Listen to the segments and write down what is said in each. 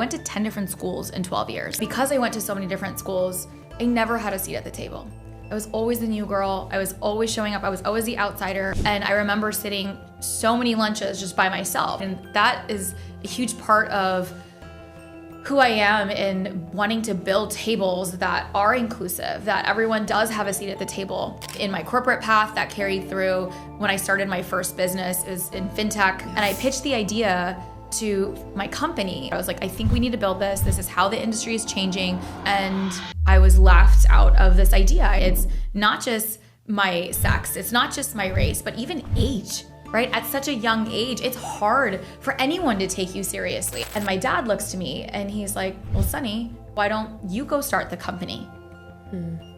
went to 10 different schools in 12 years. Because I went to so many different schools, I never had a seat at the table. I was always the new girl. I was always showing up. I was always the outsider. And I remember sitting so many lunches just by myself. And that is a huge part of who I am in wanting to build tables that are inclusive, that everyone does have a seat at the table. In my corporate path, that carried through when I started my first business is in FinTech. And I pitched the idea to my company. I was like, I think we need to build this. This is how the industry is changing. And I was left out of this idea. It's not just my sex, it's not just my race, but even age. Right? At such a young age, it's hard for anyone to take you seriously. And my dad looks to me and he's like, well, Sunny, why don't you go start the company?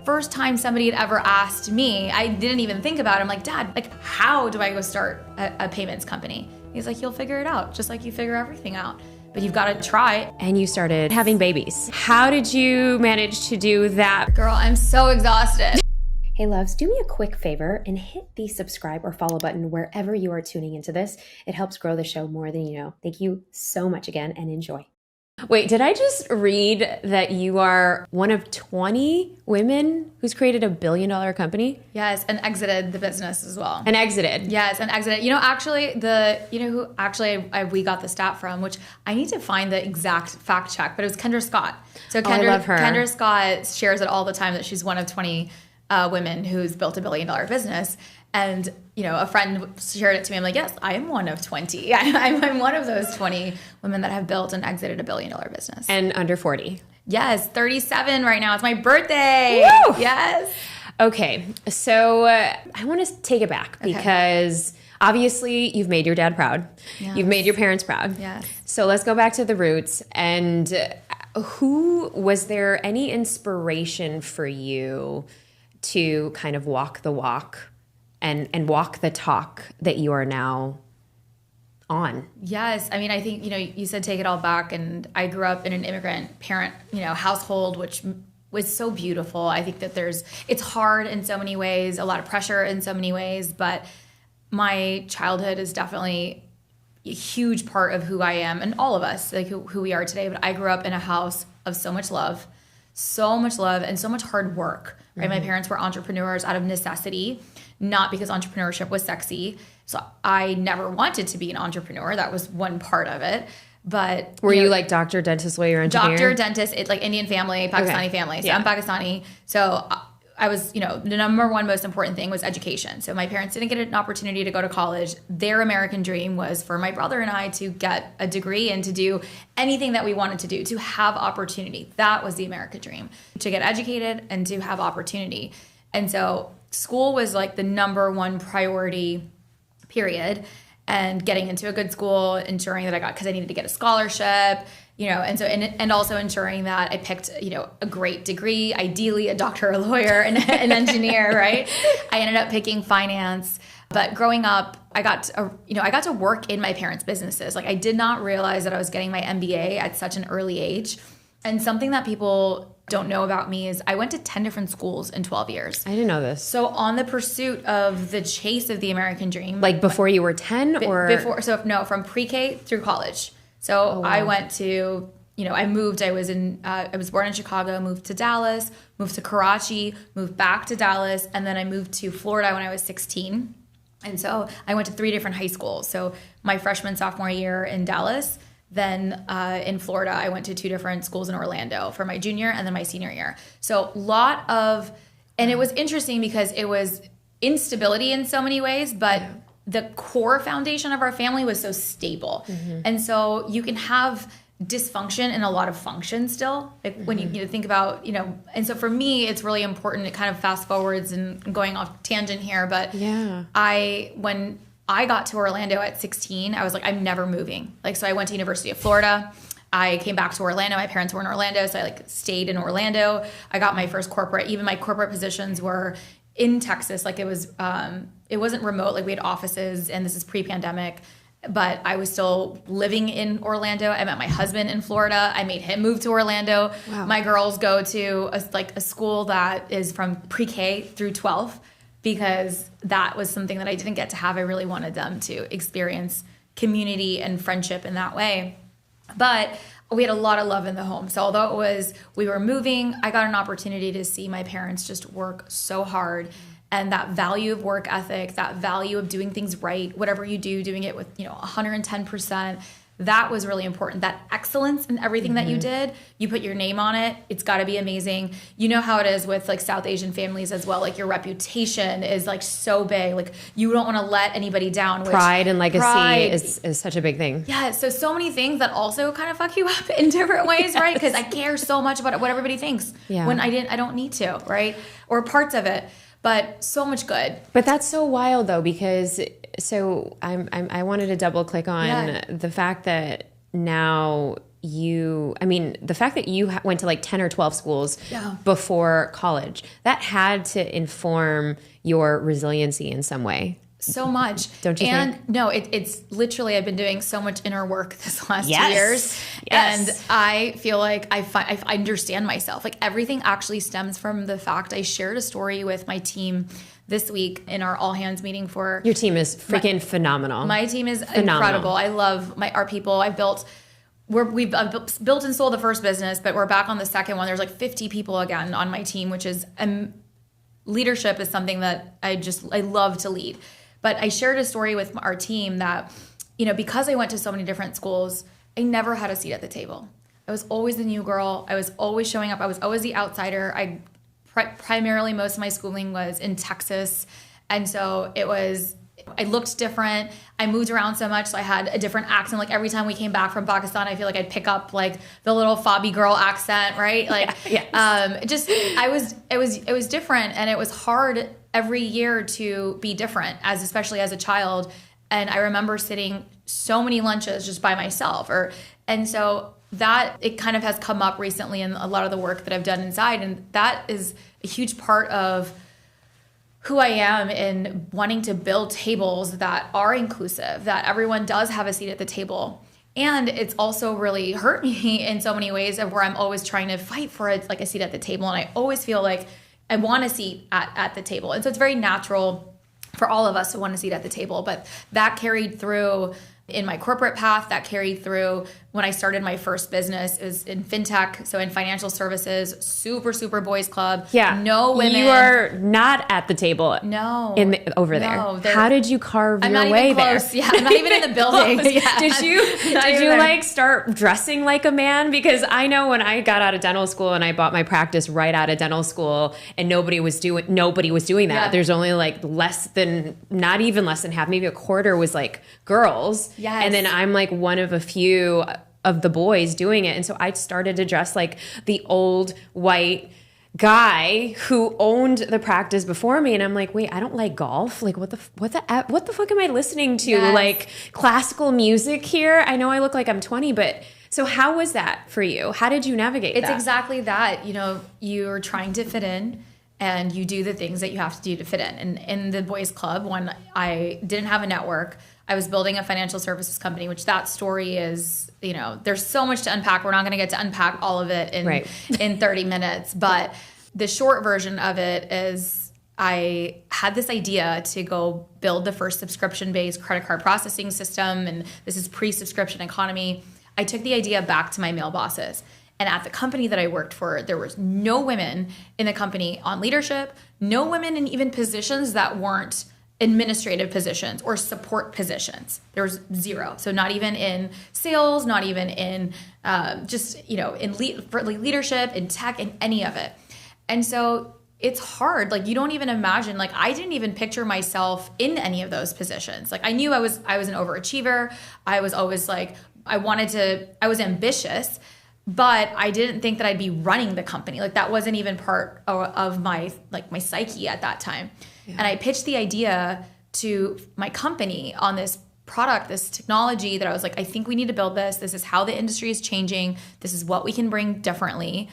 First time somebody had ever asked me, I didn't even think about it. I'm like, Dad, like, how do I go start a payments company? He's like, you'll figure it out, just like you figure everything out. But you've got to try. And you started having babies. How did you manage to do that? Girl, I'm so exhausted. Hey loves, do me a quick favor and hit the subscribe or follow button wherever you are tuning into this. It helps grow the show more than you know. Thank you so much again and enjoy. Wait, did I just read that you are one of 20 women who's created $1 billion company? Yes, and exited the business as well. And exited. Yes, and exited. You know, actually, we got the stat from, which I need to find the exact fact check, but it was Kendra Scott. So I love her. Kendra Scott shares it all the time that she's one of 20 women who's built $1 billion business. And, you know, a friend shared it to me. I'm like, yes, I am one of 20. I'm one of those 20 women that have built and exited $1 billion business. And under 40. Yes, 37 right now. It's my birthday. Woo! Yes. Okay, so I want to take it back because obviously you've made your dad proud. Yes. You've made your parents proud. Yes. So let's go back to the roots. And was there any inspiration for you to kind of walk the walk and walk the talk that you are now on? Yes. I mean, I think, you know, you said take it all back, and I grew up in an immigrant parent, you know, household, which was so beautiful. I think that it's hard in so many ways, a lot of pressure in so many ways, but my childhood is definitely a huge part of who I am and all of us, like who we are today. But I grew up in a house of so much love and so much hard work, right? My parents were entrepreneurs out of necessity, not because entrepreneurship was sexy. So I never wanted to be an entrepreneur. That was one part of it. But were you like doctor, dentist, lawyer, engineer? Doctor, dentist, it's like Indian family, Pakistani family. So I'm Pakistani. So I was, you know, the number one most important thing was education. So my parents didn't get an opportunity to go to college. Their American dream was for my brother and I to get a degree and to do anything that we wanted to do, to have opportunity. That was the American dream, to get educated and to have opportunity. And so school was like the number one priority, period. And getting into a good school, ensuring that because I needed to get a scholarship, you know, and so, and also ensuring that I picked, you know, a great degree, ideally a doctor, a lawyer, and an engineer, right? I ended up picking finance. But growing up, I got to work in my parents' businesses. Like, I did not realize that I was getting my MBA at such an early age. And something that people don't know about me is I went to 10 different schools in 12 years. I didn't know this. So on the pursuit of the chase of the American dream. Like before you were 10 or? Before, so no, from pre-K through college. So wow. I went to, you know, I was born in Chicago, moved to Dallas, moved to Karachi, moved back to Dallas, and then I moved to Florida when I was 16. And so I went to 3 different high schools. So my freshman, sophomore year in Dallas. Then in Florida, I went to 2 different schools in Orlando for my junior and then my senior year. So and it was interesting because it was instability in so many ways, but the core foundation of our family was so stable. Mm-hmm. And so you can have dysfunction in a lot of function still, like when you think about, you know, and so for me, it's really important. It kind of fast forwards and going off tangent here, but when I got to Orlando at 16, I was like, I'm never moving. Like, so I went to University of Florida. I came back to Orlando. My parents were in Orlando, so I stayed in Orlando. I got my first even my corporate positions were in Texas. Like, it wasn't remote. Like, we had offices, and this is pre-pandemic, but I was still living in Orlando. I met my husband in Florida. I made him move to Orlando. Wow. My girls go to a school that is from pre-K through 12. Because that was something that I didn't get to have. I really wanted them to experience community and friendship in that way. But we had a lot of love in the home. So although we were moving, I got an opportunity to see my parents just work so hard. And that value of work ethic, that value of doing things right, whatever you do, doing it with 110%, that was really important. That excellence in everything that you did, you put your name on it. It's got to be amazing. You know how it is with like South Asian families as well. Like your reputation is like so big. Like you don't want to let anybody down. Pride and legacy is such a big thing. Yeah. So many things that also kind of fuck you up in different ways, right? Because I care so much about what everybody thinks when I don't need to, right? Or parts of it. But so much good. But that's so wild though, because I wanted to double click on the fact that now the fact that you went to like 10 or 12 schools before college, that had to inform your resiliency in some way. So much. Don't you think? And no, it's literally, I've been doing so much inner work this last 2 years. And I feel like I understand myself. Like everything actually stems from the fact I shared a story with my team this week in our all hands meeting for... Your team is freaking phenomenal. My team is incredible. I love our people. I've built and sold the first business, but we're back on the second one. There's like 50 people again on my team, which is leadership is something that I love to lead. But I shared a story with our team that, because I went to so many different schools, I never had a seat at the table. I was always the new girl. I was always showing up. I was always the outsider. Primarily, most of my schooling was in Texas. And so I looked different. I moved around so much, so I had a different accent. Like every time we came back from Pakistan, I feel like I'd pick up like the little fobby girl accent, right? Like, it was different, and it was hard every year to be different, especially as a child. And I remember sitting so many lunches just by myself, and so that it kind of has come up recently in a lot of the work that I've done inside, and that is a huge part of who I am in wanting to build tables that are inclusive, that everyone does have a seat at the table. And it's also really hurt me in so many ways of where I'm always trying to fight for a seat at the table. And I always feel like I want a seat at the table. And so it's very natural for all of us to want a seat at the table. But that carried through in my corporate path, that carried through when I started my first business. It was in FinTech, so in financial services, super boys club. Yeah. No women. You are not at the table. No. Over there. How did you carve your way there? Yeah, I'm not even in the building. Yeah. Did you like start dressing like a man? Because I know when I got out of dental school and I bought my practice right out of dental school, and nobody was doing that. Yeah. There's only like not even less than half, maybe a quarter was like girls. Yes. And then I'm like one of a few of the boys doing it. And so I started to dress like the old white guy who owned the practice before me. And I'm like, wait, I don't like golf. Like what the fuck am I listening to? Yes. Like classical music here. I know I look like I'm 20, but so how was that for you? How did you navigate that? It's exactly that. You're trying to fit in, and you do the things that you have to do to fit in. And in the boys club, when I didn't have a network, I was building a financial services company, which that story is, there's so much to unpack. We're not going to get to unpack all of it in 30 minutes. But the short version of it is I had this idea to go build the first subscription-based credit card processing system. And this is pre-subscription economy. I took the idea back to my male bosses. And at the company that I worked for, there was no women in the company on leadership, no women in even positions that weren't administrative positions or support positions. There was zero. So not even in sales, not even in for leadership, in tech, in any of it. And so it's hard. Like you don't even imagine, like I didn't even picture myself in any of those positions. Like I knew I was an overachiever. I was always like, I was ambitious, but I didn't think that I'd be running the company. Like that wasn't even part of my psyche at that time. Yeah. And I pitched the idea to my company on this product, this technology that I was like, I think we need to build this. This is how the industry is changing. This is what we can bring differently.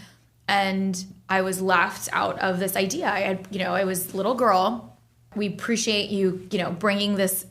And I was left out of this idea. I was a little girl. We appreciate you, bringing this,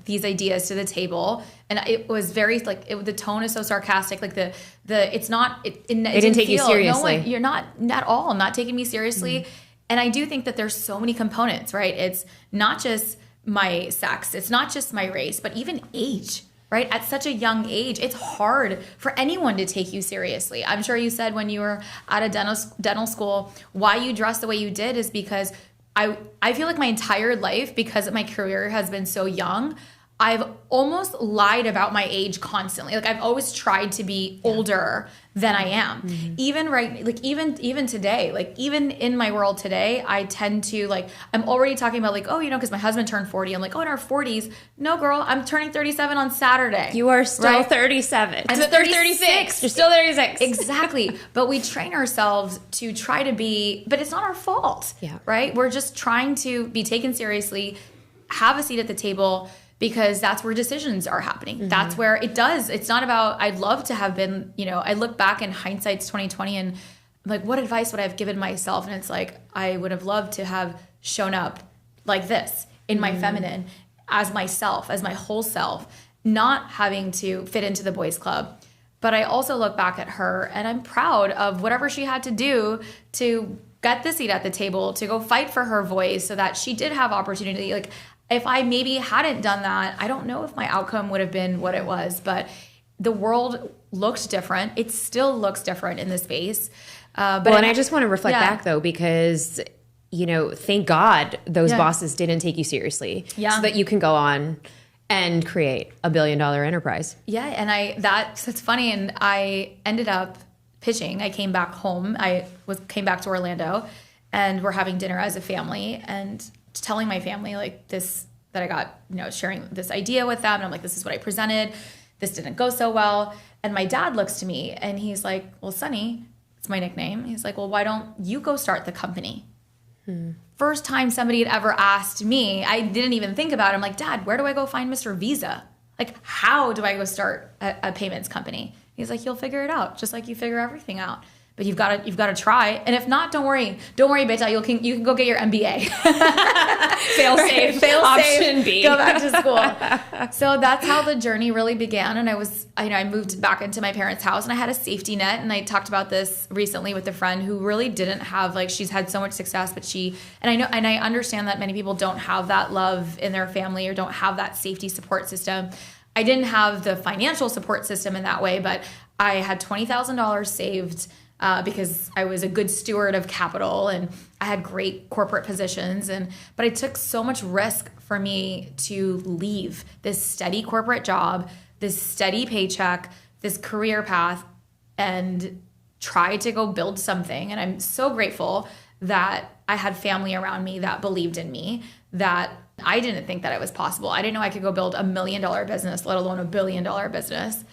these ideas to the table. And it was very the tone is so sarcastic. Like it didn't take you seriously. You're not at all. Not taking me seriously. Mm-hmm. And I do think that there's so many components, right? It's not just my sex. It's not just my race, but even age. right? At such a young age, it's hard for anyone to take you seriously. I'm sure you said when you were at a dental school, why you dressed the way you did is because I feel like my entire life, because my career has been so young, I've almost lied about my age constantly. Like I've always tried to be older than I am. Mm-hmm. Even today, like even in my world today, I tend to I'm already talking about because my husband turned 40. I'm like, in our 40s. No, girl, I'm turning 37 on Saturday. You are still 37. I'm 36. You're still 36. Exactly. But we train ourselves to try to be, but it's not our fault. Yeah. Right? We're just trying to be taken seriously, have a seat at the table, because that's where decisions are happening. Mm-hmm. That's where it does. It's not about, I'd love to have been, I look back in hindsight's 2020 and I'm like, what advice would I have given myself? And it's like, I would have loved to have shown up like this in my feminine, as myself, as my whole self, not having to fit into the boys club. But I also look back at her and I'm proud of whatever she had to do to get the seat at the table, to go fight for her voice so that she did have opportunity. Like, if I maybe hadn't done that, I don't know if my outcome would have been what it was, but the world looked different. It still looks different in this space. And I just want to reflect back though, because, thank God those bosses didn't take you seriously so that you can go on and create $1 billion enterprise. Yeah. And that's funny. And I ended up pitching. I came back home. Came back to Orlando and we're having dinner as a family and telling my family that I got, sharing this idea with them. And I'm like, this is what I presented. This didn't go so well. And my dad looks to me and he's like, well, Sonny, it's my nickname. He's like, well, why don't you go start the company? First time somebody had ever asked me, I didn't even think about it. I'm like, Dad, where do I go find Mr. Visa? Like, how do I go start a payments company? He's like, you'll figure it out, just like you figure everything out. But you've got to try. And if not, don't worry, bitch. You can go get your MBA. Fail safe. Option B. Go back to school. So that's how the journey really began. And I moved back into my parents' house and I had a safety net. And I talked about this recently with a friend who really didn't have, she's had so much success, but I understand that many people don't have that love in their family or don't have that safety support system. I didn't have the financial support system in that way, but I had $20,000 saved because I was a good steward of capital and I had great corporate positions. But it took so much risk for me to leave this steady corporate job, this steady paycheck, this career path, and try to go build something. And I'm so grateful that I had family around me that believed in me, that I didn't think that it was possible. I didn't know I could go build $1 million business, let alone $1 billion business.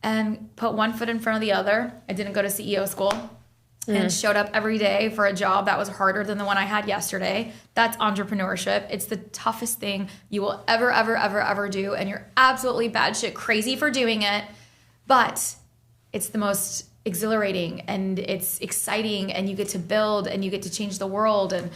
And put one foot in front of the other. I didn't go to CEO school and showed up every day for a job that was harder than the one I had yesterday. That's entrepreneurship. It's the toughest thing you will ever, ever, ever, ever do. And you're absolutely batshit crazy for doing it. But it's the most exhilarating and it's exciting and you get to build and you get to change the world. And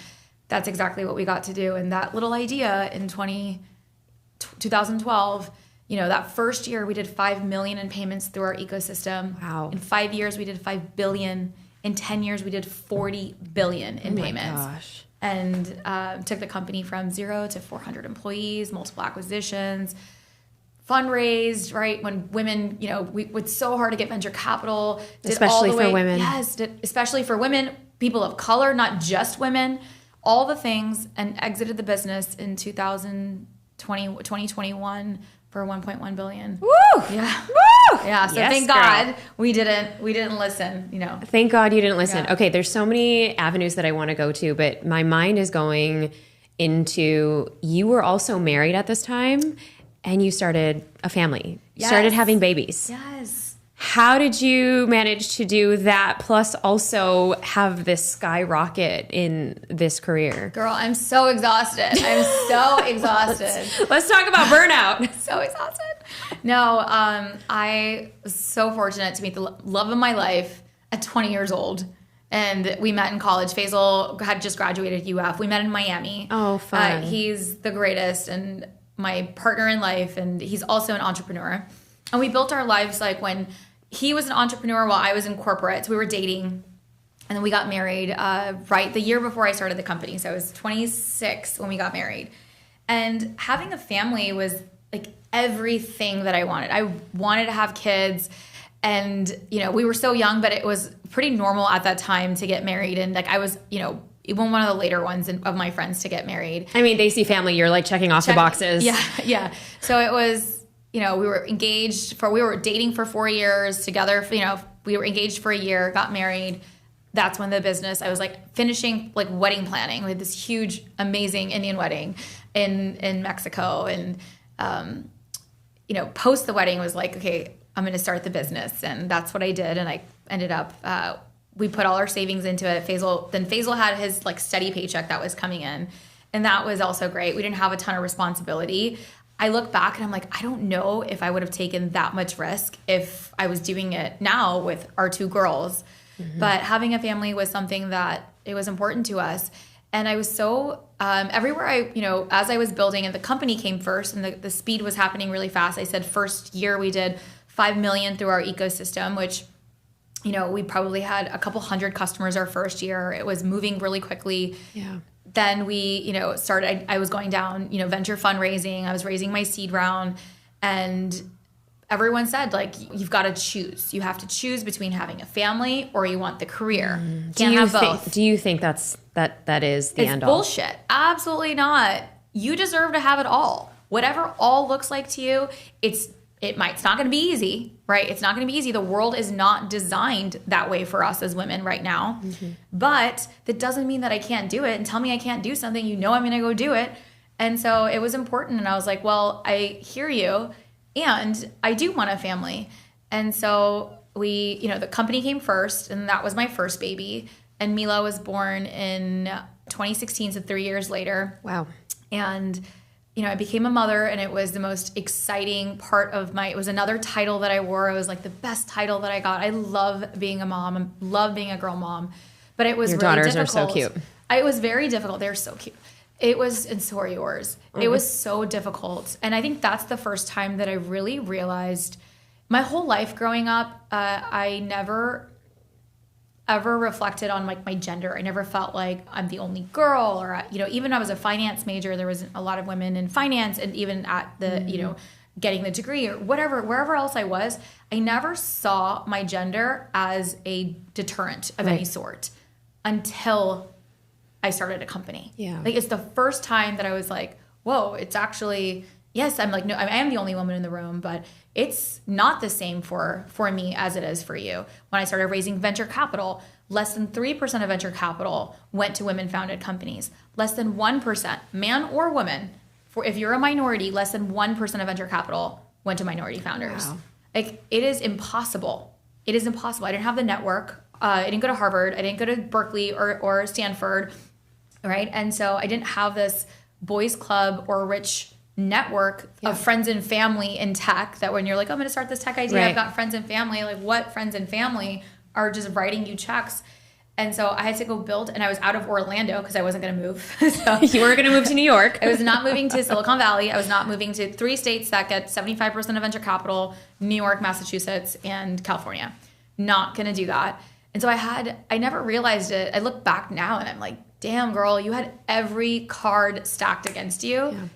that's exactly what we got to do. And that little idea in 2012, that first year we did 5 million in payments through our ecosystem. Wow. In 5 years we did 5 billion. In 10 years we did 40 billion in payments. Gosh. And took the company from 0 to 400 employees, multiple acquisitions, fundraised, right? When women, we it's so hard to get venture capital. Especially for women. Yes, especially for women, people of color, not just women, all the things, and exited the business in 2021 for 1.1 billion. Woo! Yeah. Woo! Yeah. So thank God we didn't listen, Thank God you didn't listen. Yeah. Okay, there's so many avenues that I want to go to, but my mind is going into, you were also married at this time and you started a family. You started having babies. Yes. How did you manage to do that plus also have this skyrocket in this career? Girl, I'm so exhausted. I'm so exhausted. Let's talk about burnout. So exhausted. No, I was so fortunate to meet the love of my life at 20 years old. And we met in college. Faisal had just graduated UF. We met in Miami. Oh, fun. He's the greatest and my partner in life. And he's also an entrepreneur. And we built our lives when he was an entrepreneur while I was in corporate. So we were dating. And then we got married right the year before I started the company. So I was 26 when we got married. And having a family was everything that I wanted. I wanted to have kids. And, we were so young, but it was pretty normal at that time to get married. And like I was, even one of the later ones of my friends to get married. I mean, they see family, you're like checking off the boxes. Yeah. Yeah. So it was, we were we were dating for 4 years together. We were engaged for a year, got married. That's when the business, I was like finishing like wedding planning. We had this huge, amazing Indian wedding in Mexico. And, post the wedding was like, okay, I'm going to start the business. And that's what I did. And I ended up, we put all our savings into it. Faisal had his like steady paycheck that was coming in. And that was also great. We didn't have a ton of responsibility. I look back and I'm like, I don't know if I would have taken that much risk if I was doing it now with our 2 girls. Mm-hmm. But having a family was something that it was important to us. And I was so, everywhere as I was building, and the company came first and the speed was happening really fast. I said first year we did 5 million through our ecosystem, which, we probably had a couple hundred customers our first year. It was moving really quickly. Yeah. Then we, started, I was going down, venture fundraising. I was raising my seed round, and everyone said, like, you've got to choose. You have to choose between having a family or you want the career. Can't have both. Do you think that is the end all? It's bullshit. Absolutely not. You deserve to have it all. Whatever all looks like to you, it's not going to be easy, right? It's not going to be easy. The world is not designed that way for us as women right now. Mm-hmm. But that doesn't mean that I can't do it. And tell me I can't do something, I'm going to go do it. And so it was important. And I was like, well, I hear you. And I do want a family. And so we, the company came first, and that was my first baby. And Mila was born in 2016, so 3 years later. Wow. And I became a mother, and it was the most exciting part of it was another title that I wore. It was like the best title that I got. I love being a mom. I love being a girl mom. But it was Your really daughters difficult. are so cute. It was very difficult. They're so cute. It was, and so are yours. Mm-hmm. It was so difficult. And I think that's the first time that I really realized my whole life growing up, I never ever reflected on like my gender. I never felt like I'm the only girl, or even I was a finance major, there wasn't a lot of women in finance, and even at the getting the degree or whatever, wherever else I was, I never saw my gender as a deterrent of any sort until I started a company. Yeah, like it's the first time that I was like, whoa, it's actually, yes, I'm like, no, I am the only woman in the room, but it's not the same for me as it is for you. When I started raising venture capital, less than 3% of venture capital went to women-founded companies. Less than 1%, man or woman, if you're a minority, less than 1% of venture capital went to minority founders. Wow. Like, it is impossible. It is impossible. I didn't have the network. I didn't go to Harvard. I didn't go to Berkeley or Stanford, right? And so I didn't have this boys club or rich network of friends and family in tech, that when you're like, oh, I'm going to start this tech idea, I've got friends and family. Like, what friends and family are just writing you checks? And so I had to go build, and I was out of Orlando because I wasn't going to move. So you weren't going to move to New York. I was not moving to Silicon Valley. I was not moving to 3 states that get 75% of venture capital: New York, Massachusetts, and California. Not going to do that. And so I never realized it. I look back now and I'm like, damn, girl, you had every card stacked against you. Yeah.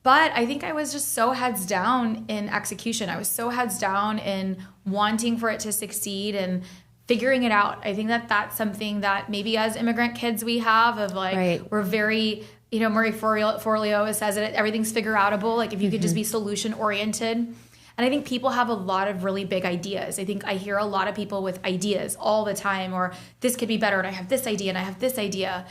But I think I was just so heads down in execution. I was so heads down in wanting for it to succeed and figuring it out. I think that that's something that maybe as immigrant kids we have, of like, we're very, Marie Forleo says it, everything's figure outable. Like, if you could just be solution oriented. And I think people have a lot of really big ideas. I think I hear a lot of people with ideas all the time, or this could be better, and I have this idea, and I have this idea.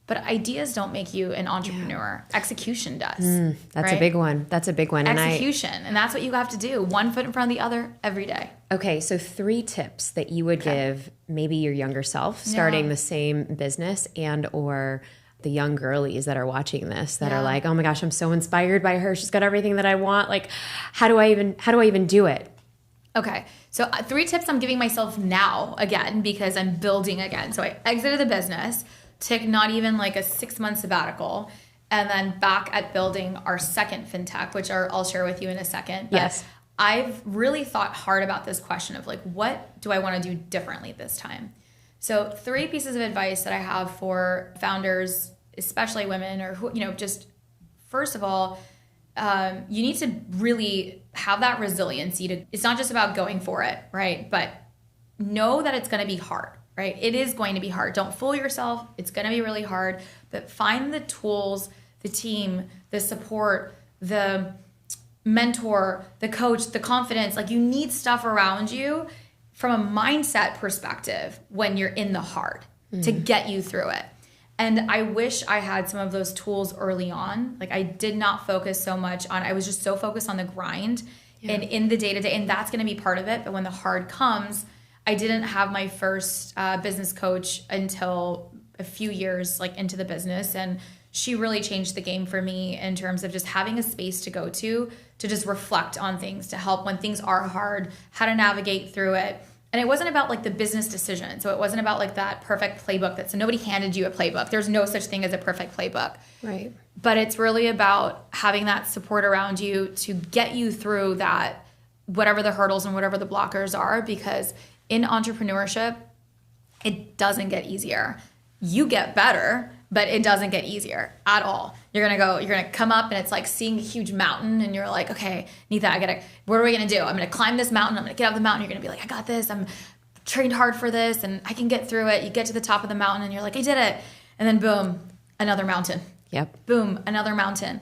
But ideas don't make you an entrepreneur. Yeah. Execution does. That's a big one. That's a big one. Execution. And that's what you have to do. One foot in front of the other every day. Okay. So 3 tips that you would give maybe your younger self starting the same business, and or the young girlies that are watching this that are like, oh my gosh, I'm so inspired by her. She's got everything that I want. Like, how do I even do it? Okay. So 3 tips I'm giving myself now, again, because I'm building again. So I exited the business, took not even like a 6-month sabbatical, and then back at building our second FinTech, which I'll share with you in a second. But yes. I've really thought hard about this question of like, what do I want to do differently this time? So 3 pieces of advice that I have for founders, especially women, or who, just first of all, you need to really have that resiliency it's not just about going for it, right? But know that it's going to be hard, right? It is going to be hard. Don't fool yourself. It's going to be really hard, but find the tools, the team, the support, the mentor, the coach, the confidence. Like, you need stuff around you from a mindset perspective when you're in the hard to get you through it. And I wish I had some of those tools early on. Like, I did not focus so much on, I was just so focused on the grind and in the day-to-day, and that's going to be part of it. But when the hard comes, I didn't have my first business coach until a few years like into the business. And she really changed the game for me in terms of just having a space to go to just reflect on things, to help when things are hard, how to navigate through it. And it wasn't about like the business decision. So it wasn't about like that perfect playbook so nobody handed you a playbook. There's no such thing as a perfect playbook. Right. But it's really about having that support around you to get you through that, whatever the hurdles and whatever the blockers are, because in entrepreneurship, it doesn't get easier. You get better, but it doesn't get easier at all. You're gonna come up and it's like seeing a huge mountain and you're like, okay, Neeta, what are we gonna do? I'm gonna climb this mountain, I'm gonna get up the mountain. You're gonna be like, I got this, I'm trained hard for this and I can get through it. You get to the top of the mountain and you're like, I did it. And then boom, another mountain. Yep. Boom, another mountain.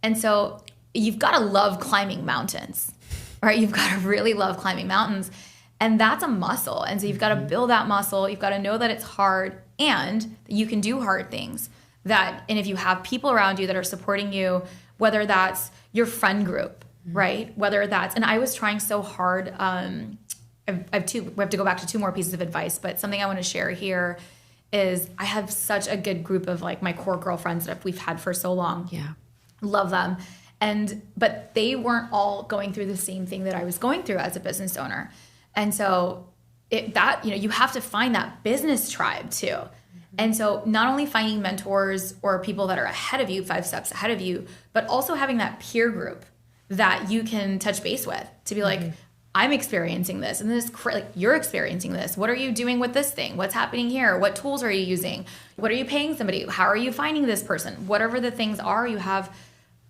And so you've gotta love climbing mountains, right? You've gotta really love climbing mountains. And that's a muscle. And so you've got to build that muscle. You've got to know that it's hard and you can do hard things. And if you have people around you that are supporting you, whether that's your friend group, right? Whether that's, and I was trying so hard. We have to go back to 2 more pieces of advice, but something I want to share here is I have such a good group of like my core girlfriends that we've had for so long. Yeah. Love them. But they weren't all going through the same thing that I was going through as a business owner. And so you have to find that business tribe too. And so not only finding mentors or people that are ahead of you, 5 steps ahead of you, but also having that peer group that you can touch base with to be like, I'm experiencing this and this, like, you're experiencing this. What are you doing with this thing? What's happening here? What tools are you using? What are you paying somebody? How are you finding this person? Whatever the things are, you have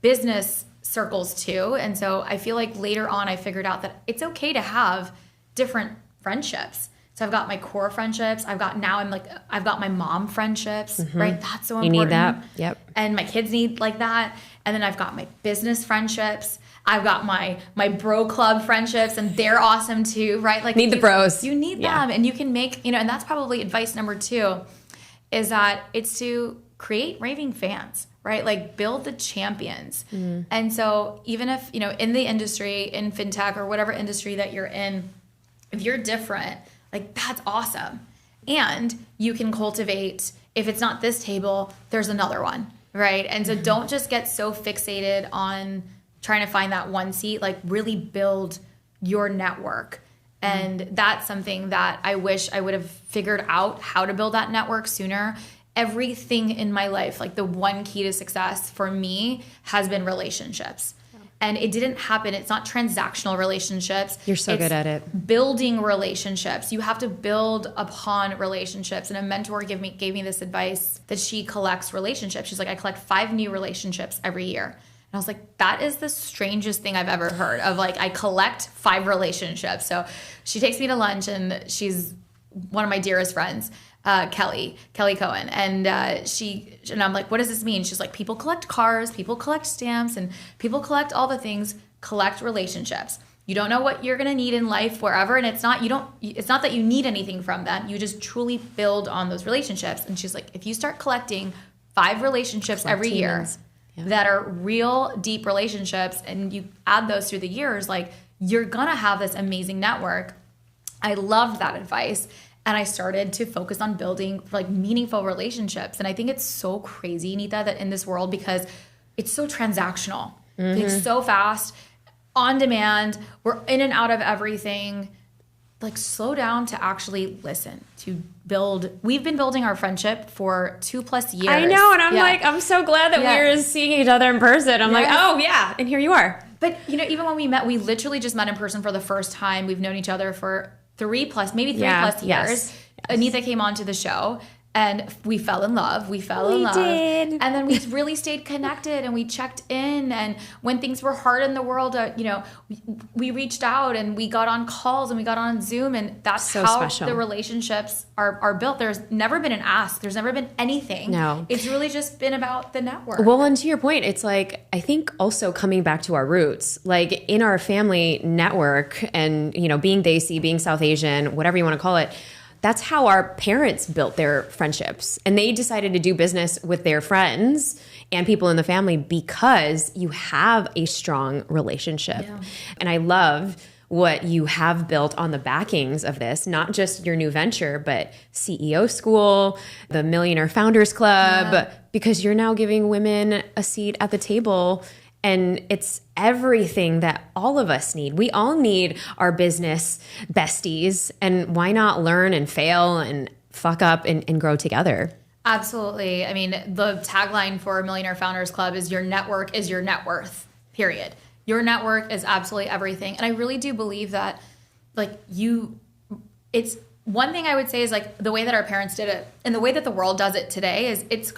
business circles too. And so I feel like later on I figured out that it's okay to have different friendships. So I've got my core friendships. I've got my mom friendships, right? That's so important. You need that. Yep. And my kids need like that. And then I've got my business friendships. I've got my bro club friendships and they're awesome too, right? Like the bros. You need them and you can make, and that's probably advice number 2 is that it's to create raving fans, right? Like build the champions. And so even if, in the industry, in FinTech or whatever industry that you're in, if you're different, like that's awesome. And you can cultivate, if it's not this table, there's another one, right? And so don't just get so fixated on trying to find that one seat, like really build your network. And that's something that I wish I would have figured out how to build that network sooner. Everything in my life, like the one key to success for me has been relationships. And it didn't happen. It's not transactional relationships. You're so good at it. Building relationships. You have to build upon relationships. And a mentor gave me this advice that she collects relationships. She's like, I collect 5 new relationships every year. And I was like, that is the strangest thing I've ever heard of. Like, I collect 5 relationships. So she takes me to lunch and she's one of my dearest friends. Kelly Cohen. And I'm like, what does this mean? She's like, people collect cars, people collect stamps, and people collect all the things, collect relationships. You don't know what you're going to need in life wherever. And it's not that you need anything from them. You just truly build on those relationships. And she's like, if you start collecting 5 relationships every year that are real deep relationships and you add those through the years, like you're going to have this amazing network. I loved that advice. And I started to focus on building like meaningful relationships. And I think it's so crazy, Neeta, that in this world, because it's so transactional. It's so fast, on demand. We're in and out of everything. Like slow down to actually listen, to build. We've been building our friendship for 2+ years. I know. And I'm like, I'm so glad that we're seeing each other in person. I'm like, oh yeah. And here you are. But even when we met, we literally just met in person for the first time. We've known each other for 3+ years. Yes. Neeta came onto the show And we fell in love. We did. And then we really stayed connected and we checked in. And when things were hard in the world, we reached out and we got on calls and we got on Zoom. And that's so how special. the relationships are built. There's never been an ask. There's never been anything. No. It's really just been about the network. Well, and to your point, it's like, I think also coming back to our roots, like in our family network and, being Desi, being South Asian, whatever you want to call it, that's how our parents built their friendships. And they decided to do business with their friends and people in the family because you have a strong relationship. Yeah. And I love what you have built on the backings of this, not just your new venture, but CEO School, the Millionaire Founders Club, because you're now giving women a seat at the table. And it's everything that all of us need. We all need our business besties. And why not learn and fail and fuck up and grow together? Absolutely. I mean, the tagline for Millionaire Founders Club is your network is your net worth, period. Your network is absolutely everything. And I really do believe that, it's one thing I would say is like the way that our parents did it and the way that the world does it today is it's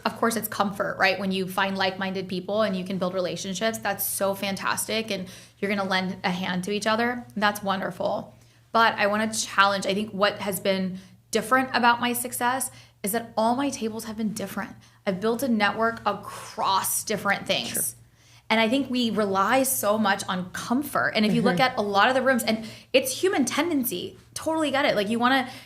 comfort, right? When you find like-minded people and you can build relationships, that's so fantastic. And you're going to lend a hand to each other. That's wonderful. But I want to challenge, I think what has been different about my success is that all my tables have been different. I've built a network across different things. Sure. And I think we rely so much on comfort. And if you look at a lot of the rooms, and it's human tendency, totally get it. Like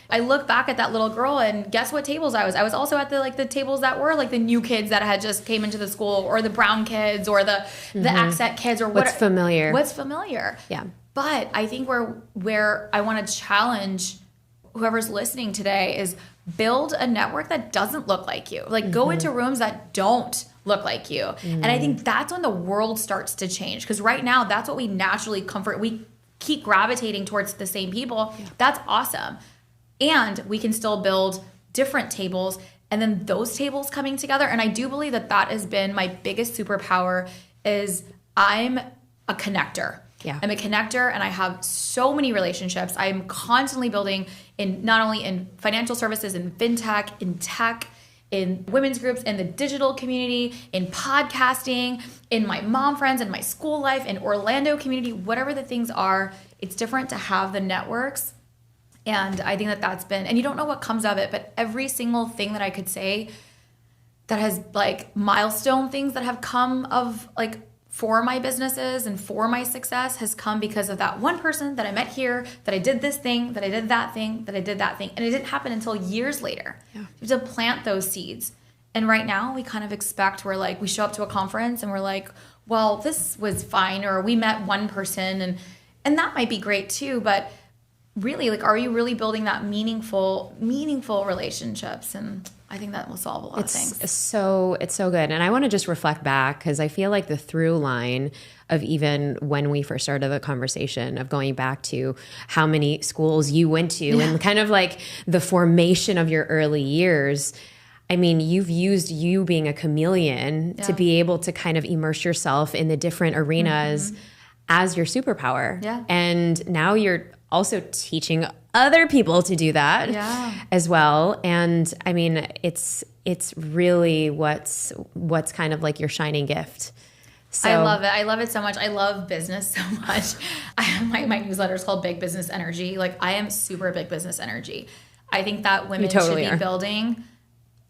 I look back at that little girl and guess what tables I was? I was also at the tables that were like the new kids that had just came into the school or the brown kids or the accent kids or what's familiar. What's familiar. Yeah. But I think where I want to challenge whoever's listening today is build a network that doesn't look like you. Like go into rooms that don't look like you. And I think that's when the world starts to change. Because right now, that's what we naturally comfort. We keep gravitating towards the same people. Yeah. That's awesome. And we can still build different tables and then those tables coming together. And I do believe that has been my biggest superpower is I'm a connector. Yeah. I'm a connector and I have so many relationships. I'm constantly building in not only in financial services, in FinTech, in tech, in women's groups, in the digital community, in podcasting, in my mom friends, in my school life, in Orlando community, whatever the things are, it's different to have the networks. And I think that's been, and you don't know what comes of it, but every single thing that I could say that has like milestone things that have come of like for my businesses and for my success has come because of that one person that I met here, that I did this thing, that I did that thing, that I did that thing. And it didn't happen until years later. Yeah. You have to plant those seeds. And right now we kind of expect, we show up to a conference and we're like, well, this was fine. Or we met one person and that might be great too. But really, like, are you really building that meaningful relationships? And I think that will solve a lot of things. It's so good. And I want to just reflect back because I feel like the through line of even when we first started the conversation of going back to how many schools you went to and kind of like the formation of your early years. I mean, you've used you being a chameleon to be able to kind of immerse yourself in the different arenas as your superpower. Yeah. And now you're also teaching other people to do that as well. And I mean, it's really what's kind of like your shining gift. So I love it. I love it so much. I love business so much. My newsletter is called Big Business Energy. Like I am super big business energy. I think that women should be building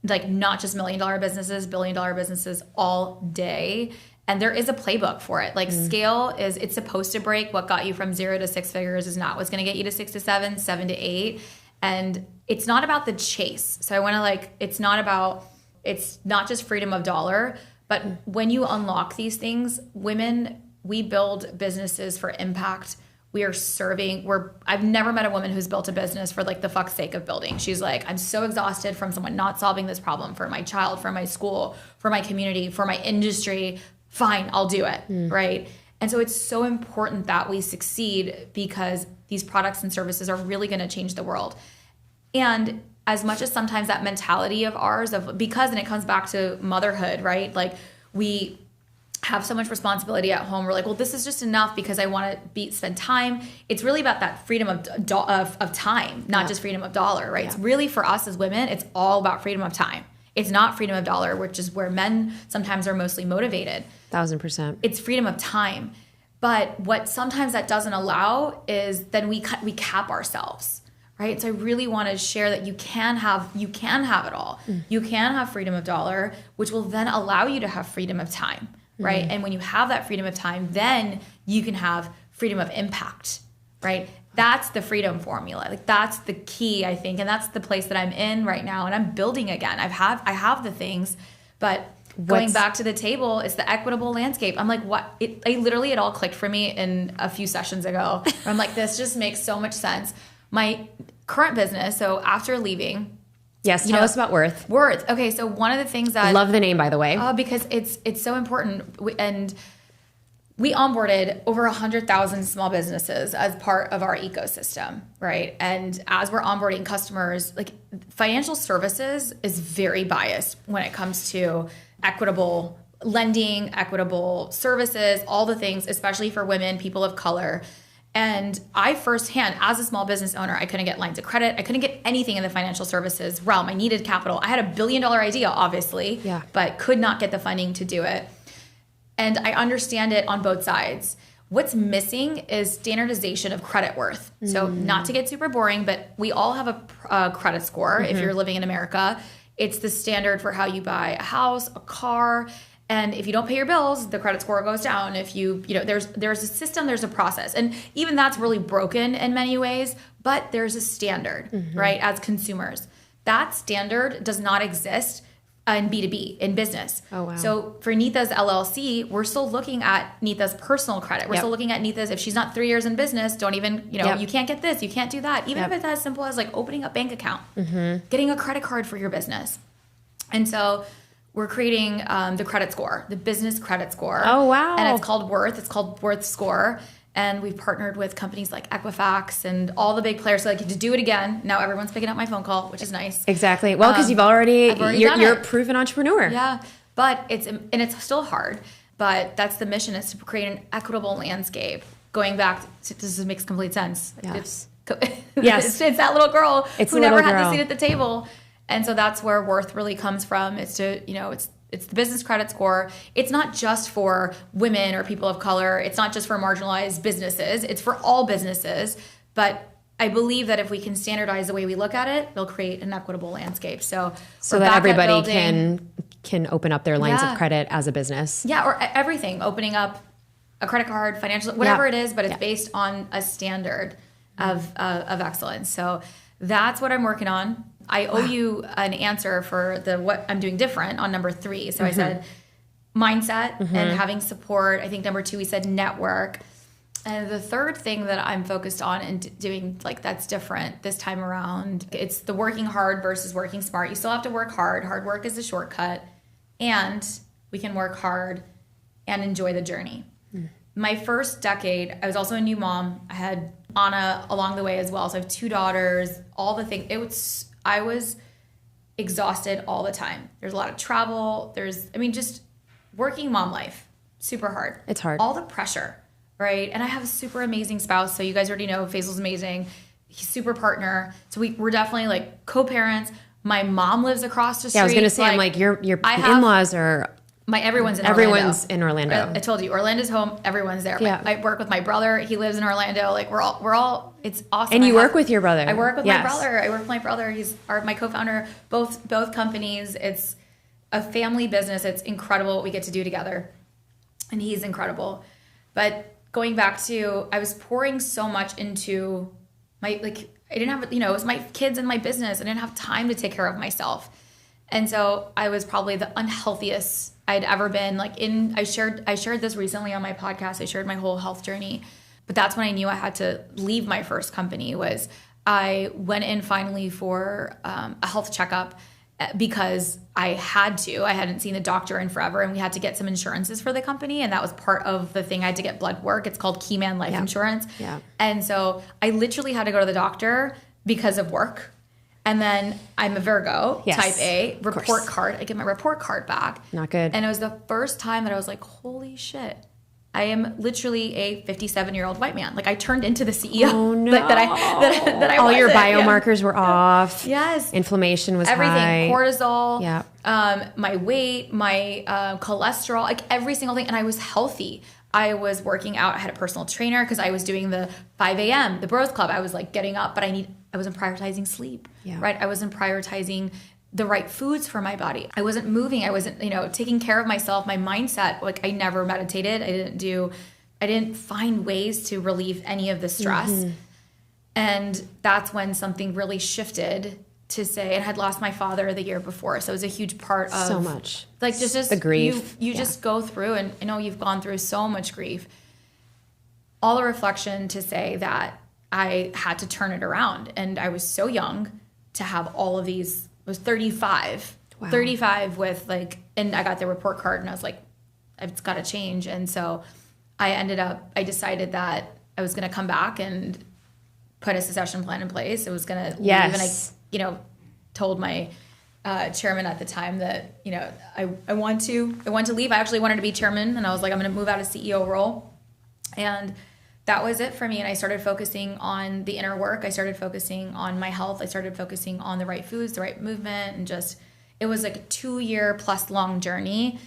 like not just $1 million businesses, $1 billion businesses all day. And there is a playbook for it. Like scale it's supposed to break. What got you from 0 to 6 figures is not what's going to get you to 6 to 7, 7 to 8. And it's not about the chase. So I want to it's not just freedom of dollar, but when you unlock these things, women, we build businesses for impact. We are serving, I've never met a woman who's built a business for like the fuck's sake of building. She's like, I'm so exhausted from someone not solving this problem for my child, for my school, for my community, for my industry. Fine, I'll do it, right? And so it's so important that we succeed because these products and services are really going to change the world. And as much as sometimes that mentality of ours and it comes back to motherhood, right? Like we have so much responsibility at home. We're like, well, this is just enough because I want to spend time. It's really about that freedom of time, not just freedom of dollar, right? It's really, for us as women, it's all about freedom of time. It's not freedom of dollar, which is where men sometimes are mostly motivated. 1000%. It's freedom of time. But what sometimes that doesn't allow is then we cap ourselves, right? So I really want to share that you can have it all. You can have freedom of dollar, which will then allow you to have freedom of time, right? And when you have that freedom of time, then you can have freedom of impact, right? That's the freedom formula. Like, that's the key, I think. And that's the place that I'm in right now. And I'm building again. I have the things, but going back to the table is the equitable landscape. I'm like, what? It all clicked for me in a few sessions ago. I'm like, this just makes so much sense. My current business, so after leaving. Yes, tell us about Worth. Worth. Okay, so one of the things that... Love the name, by the way. Because it's so important. And we onboarded over 100,000 small businesses as part of our ecosystem, right? And as we're onboarding customers, like, financial services is very biased when it comes to equitable lending, equitable services, all the things, especially for women, people of color. And I firsthand, as a small business owner, I couldn't get lines of credit. I couldn't get anything in the financial services realm. I needed capital. I had a $1 billion idea, obviously, but could not get the funding to do it. And I understand it on both sides. What's missing is standardization of credit worth. So not to get super boring, but we all have a credit score if you're living in America. It's the standard for how you buy a house, a car. And if you don't pay your bills, the credit score goes down. If there's a system, there's a process. And even that's really broken in many ways, but there's a standard, right, as consumers. That standard does not exist in B2B, in business. Oh, wow. So for Neeta's LLC, we're still looking at Neeta's personal credit. We're still looking at Neeta's, if she's not 3 years in business, don't even, you can't get this, you can't do that. Even if it's as simple as like opening a bank account, getting a credit card for your business. And so we're creating the credit score, the business credit score. Oh, wow. And it's called Worth. It's called Worth Score. And we've partnered with companies like Equifax and all the big players. So I get to do it again. Now everyone's picking up my phone call, which is nice. Exactly. Well, because you're a proven entrepreneur. Yeah. But it's still hard. But that's the mission, is to create an equitable landscape. Going back to, this makes complete sense. Yes. It's that little girl who never had the seat at the table. And so that's where Worth really comes from. It's to, it's the business credit score. It's not just for women or people of color. It's not just for marginalized businesses. It's for all businesses. But I believe that if we can standardize the way we look at it, it'll create an equitable landscape. So that everybody can open up their lines of credit as a business. Yeah, or everything. Opening up a credit card, financial, whatever it is, but it's based on a standard of excellence. So that's what I'm working on. I owe you an answer for what I'm doing different on number 3. So I said mindset and having support. I think number 2, we said network. And the third thing that I'm focused on and doing, like, that's different this time around, it's the working hard versus working smart. You still have to work hard. Hard work is a shortcut. And we can work hard and enjoy the journey. My first decade, I was also a new mom. I had Anna along the way as well. So I have 2 daughters, all the things. I was exhausted all the time. There's a lot of travel. Just working mom life, super hard. It's hard. All the pressure, right? And I have a super amazing spouse. So you guys already know Faisal's amazing. He's super partner. So we're definitely like co-parents. My mom lives across the street. Yeah, I was going to say, I'm like, your in-laws are... Everyone's in Orlando. I told you, Orlando's home. Everyone's there. Yeah. I work with my brother. He lives in Orlando. Like, we're all. It's awesome. And you work with your brother. I work with my brother. I work with my brother. He's my co-founder. Both companies. It's a family business. It's incredible what we get to do together, and he's incredible. But going back to, I was pouring so much into I didn't have, it was my kids and my business. I didn't have time to take care of myself. And so I was probably the unhealthiest I'd ever been. I shared this recently on my podcast. I shared my whole health journey. But that's when I knew I had to leave my first company. Was I went in finally for a health checkup because I had to. I hadn't seen a doctor in forever, and we had to get some insurances for the company. And that was part of the thing. I had to get blood work. It's called Keyman Life Insurance. Yeah. And so I literally had to go to the doctor because of work. And then I'm a Virgo, Yes, type A, report card. I get my report card back. Not good. And it was the first time that I was like, holy shit. I am literally a 57-year-old white man. Like I turned into the CEO. Oh no! that I all your wasn't. biomarkers were off. Yes. Inflammation was everything. high. Cortisol. Yeah. My weight, my cholesterol, like every single thing, and I was healthy. I was working out. I had a personal trainer because I was doing the 5 a.m. the Bros Club. I was like getting up, but I wasn't prioritizing sleep. Yeah. Right. I wasn't prioritizing the right foods for my body. I wasn't moving. I wasn't, taking care of myself, my mindset. Like I never meditated. I didn't find ways to relieve any of the stress. Mm-hmm. And that's when something really shifted to say, and I had lost my father the year before. So it was a huge part of so much. Like just the grief. You just go through, and I know you've gone through so much grief. All the reflection to say that I had to turn it around. And I was so young to have all of these. I was 35. Wow. 35 with and I got the report card and I was like, it's got to change. And so I decided that I was going to come back and put a succession plan in place. It was going to leave. And I, told my chairman at the time that, I want to leave. I actually wanted to be chairman, and I was like, I'm going to move out of CEO role. And that was it for me. And I started focusing on the inner work. I started focusing on my health. I started focusing on the right foods, the right movement, and it was like a 2-year plus long journey.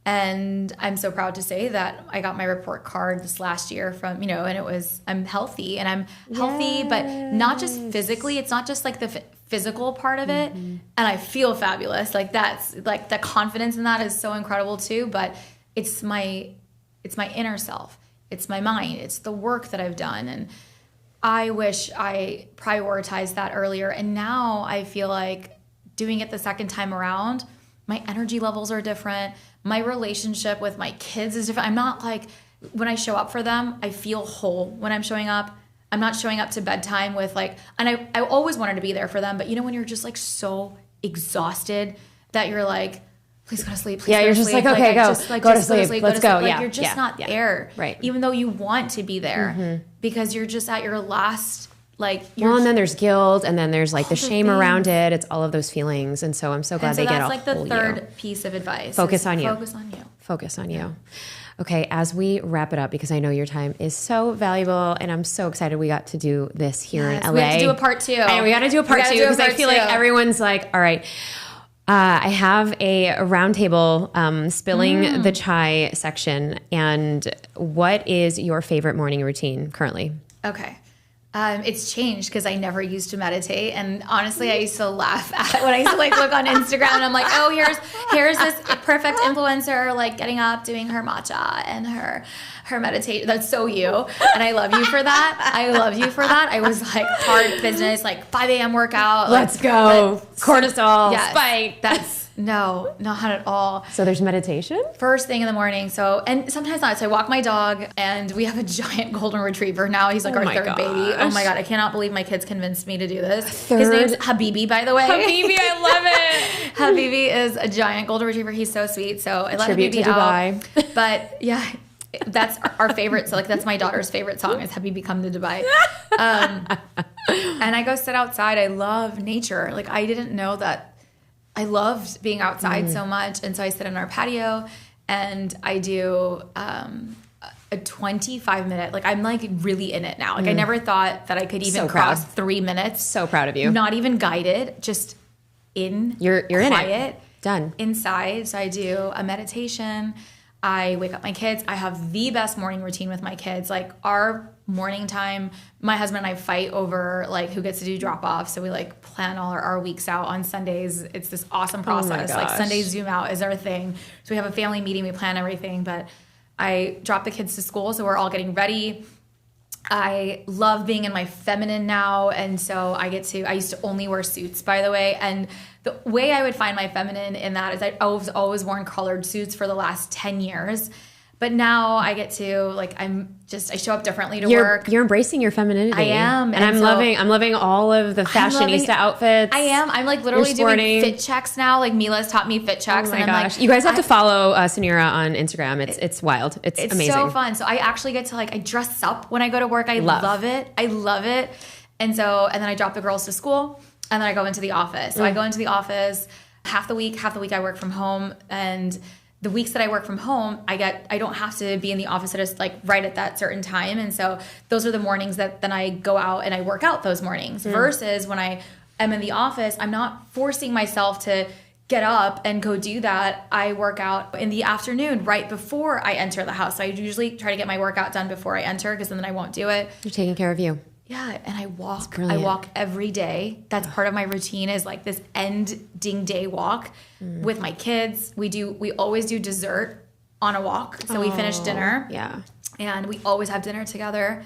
And I'm so proud to say that I got my report card this last year from, and I'm healthy, and I'm healthy, but not just physically. It's not just like the physical part of it. Mm-hmm. And I feel fabulous. Like that's like the confidence in that is so incredible too. But it's my inner self. It's my mind. It's the work that I've done. And I wish I prioritized that earlier. And now I feel like doing it the second time around, my energy levels are different. My relationship with my kids is different. I'm not like, when I show up for them, I feel whole when I'm showing up. I'm not showing up to bedtime with and I always wanted to be there for them. But when you're just like so exhausted that you're like, please go to sleep. Please you're just sleep. like, okay, go to sleep. Let's go. Like, you're just not there. Right. Even though you want to be there because you're just at your last, and then there's guilt, and then there's the shame around it. It's all of those feelings. And so I'm so glad they get a hold of you. That's the third piece of advice. Focus on you. Focus on you. Focus on you. Okay, as we wrap it up, because I know your time is so valuable, and I'm so excited we got to do this here in LA. We have to do a part 2. And we got to do a part 2 because I feel like everyone's like, all right. I have a roundtable spilling the chai section. And what is your favorite morning routine currently? Okay. It's changed because I never used to meditate, and honestly, I used to laugh at when I used to look on Instagram, and I'm like, oh, here's this perfect influencer getting up, doing her matcha and her meditation. That's so you, and I love you for that. I was hard business, 5 a.m. workout. Let's go. Cortisol, yes, spike. That's no, not at all. So there's meditation? First thing in the morning. So, and sometimes not. So I walk my dog, and we have a giant golden retriever. Now he's our third baby. Oh my God. I cannot believe my kids convinced me to do this. His name's Habibi, by the way. Habibi, I love it. Habibi is a giant golden retriever. He's so sweet. So I let Tribute Habibi to Dubai. out. But yeah, that's our favorite. So that's my daughter's favorite song is Habibi Come to Dubai. And I go sit outside. I love nature. I didn't know that I loved being outside so much. And so I sit on our patio and I do a 25-minute, I'm really in it now. I never thought that I could even cross 3 minutes. So proud of you. Not even guided, just you're quiet, in it. Done. Inside. So I do a meditation. I wake up my kids. I have the best morning routine with my kids. Our morning time, my husband and I fight over who gets to do drop off. So we plan all our weeks out on Sundays. It's this awesome process. Sunday Zoom out is our thing. So we have a family meeting. We plan everything. But I drop the kids to school. So we're all getting ready. I love being in my feminine now. And so I used to only wear suits, by the way. And the way I would find my feminine in that is I've always worn colored suits for the last 10 years. But now I get to I show up differently to work. You're embracing your femininity. I am. And I'm loving all of the fashionista outfits. I am. I'm literally doing fit checks now. Mila's taught me fit checks. Oh my gosh. You guys have to follow Suneera on Instagram. It's wild. It's amazing. So fun. So I actually get to I dress up when I go to work. I love it. I love it. And then I drop the girls to school. and then I go into the office. So I go into the office half the week I work from home, and the weeks that I work from home, I don't have to be in the office right at that certain time. And so those are the mornings that then I go out and I work out those mornings versus when I am in the office, I'm not forcing myself to get up and go do that. I work out in the afternoon right before I enter the house. So I usually try to get my workout done before I enter because then I won't do it. You're taking care of you. Yeah, and I walk. I walk every day. That's part of my routine is like this ending day walk with my kids. We always do dessert on a walk. So we finish dinner. Yeah. And we always have dinner together.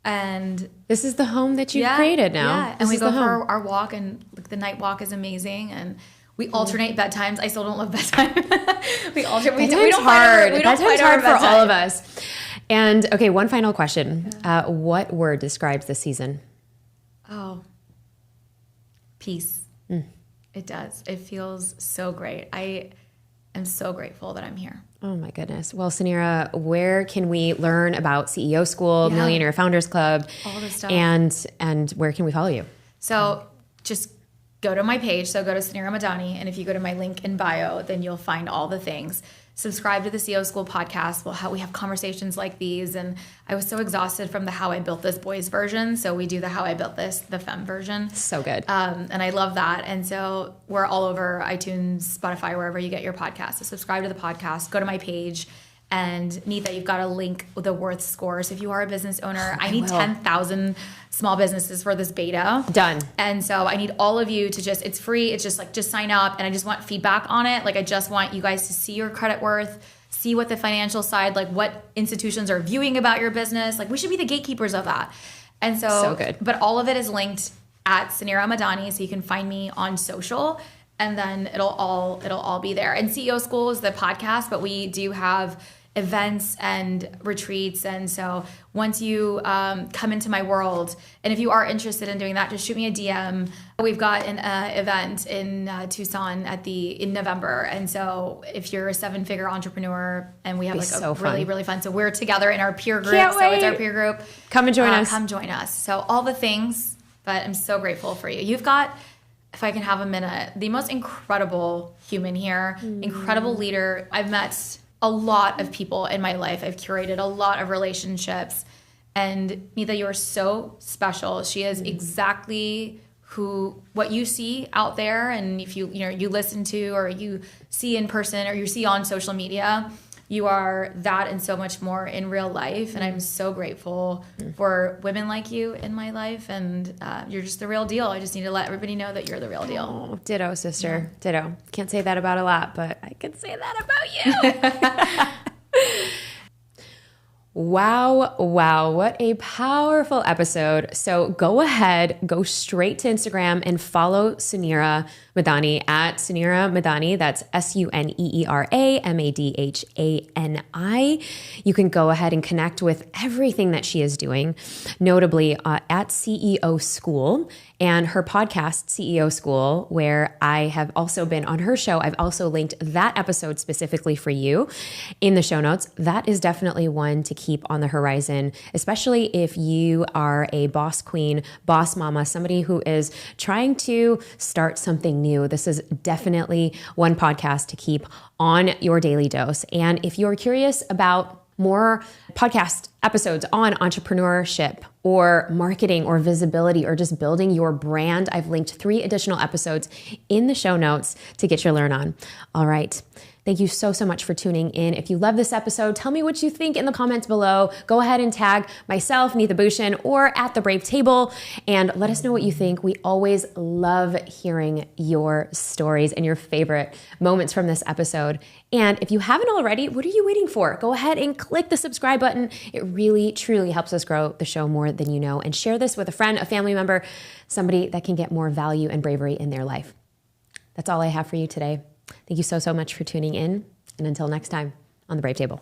And this is the home that you've created now. Yeah, and we go for our walk, and the night walk is amazing. And we alternate bedtimes. I still don't love bedtime. We alternate. Bedtime's hard. Bedtime's hard for all of us. And okay, one final question. What word describes this season? Oh, peace. It does. It feels so great. I am so grateful that I'm here. Oh my goodness. Well, Suneera, where can we learn about CEO School, Millionaire Founders Club, all this stuff, and where can we follow you? So just go to my page. So go to Suneera Madhani, and if you go to my link in bio, then you'll find all the things. Subscribe to the CEO School podcast. We have conversations like these. And I was so exhausted from the How I Built This boys version. So we do the How I Built This, the femme version. So good. And I love that. And so we're all over iTunes, Spotify, wherever you get your podcast. So subscribe to the podcast. Go to my page. And Neeta, you've got to link the worth scores. If you are a business owner, I need 10,000 small businesses for this beta. Done. And so I need all of you to it's free. It's just sign up. And I just want feedback on it. I just want you guys to see your credit worth, see what the financial side, what institutions are viewing about your business. We should be the gatekeepers of that. And so good. But all of it is linked at Suneera Madhani. So you can find me on social. And then it'll all be there. And CEO School is the podcast, but we do have events and retreats. And so once you come into my world, and if you are interested in doing that, just shoot me a DM. We've got an event in Tucson in November. And so if you're a 7-figure entrepreneur, and we have really, really fun. So we're together in our peer group. Can't wait. So it's our peer group. Come and join us. Come join us. So all the things, but I'm so grateful for you. You've got, if I can have a minute, the most incredible human here, incredible leader. I've met a lot of people in my life. I've curated a lot of relationships. And Neeta, you are so special. She is exactly what you see out there. And if you listen to, or you see in person, or you see on social media, you are that and so much more in real life. And I'm so grateful for women like you in my life. And you're just the real deal. I just need to let everybody know that you're the real deal. Oh, ditto, sister. Yeah. Ditto. Can't say that about a lot, but I can say that about you. Wow. What a powerful episode. So go ahead, go straight to Instagram and follow Suneera Madhani at Suneera Madhani. That's SUNEERA MADHANI. You can go ahead and connect with everything that she is doing, notably at CEO School and her podcast, CEO School, where I have also been on her show. I've also linked that episode specifically for you in the show notes. That is definitely one to keep on the horizon, especially if you are a boss queen, boss mama, somebody who is trying to start something new. This is definitely one podcast to keep on your daily dose. And if you're curious about more podcast episodes on entrepreneurship or marketing or visibility or just building your brand, I've linked 3 additional episodes in the show notes to get your learn on. All right. Thank you so much for tuning in. If you love this episode, tell me what you think in the comments below. Go ahead and tag myself, Neeta Bhushan, or at The Brave Table, and let us know what you think. We always love hearing your stories and your favorite moments from this episode. And if you haven't already, what are you waiting for? Go ahead and click the subscribe button. It really, truly helps us grow the show more than you know. And share this with a friend, a family member, somebody that can get more value and bravery in their life. That's all I have for you today. Thank you so much for tuning in. And until next time on The Brave Table.